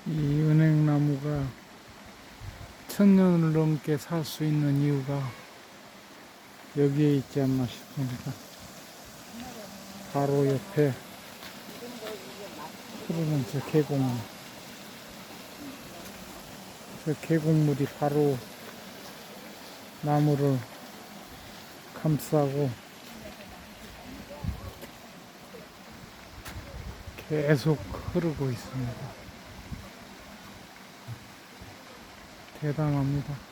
이 은행나무가 1000년을 넘게 살 수 있는 이유가 여기에 있지 않나 싶습니다. 바로 옆에 흐르는 저 계곡물. 저 계곡물이 바로 나무를 감싸고 계속 흐르고 있습니다. 대단합니다.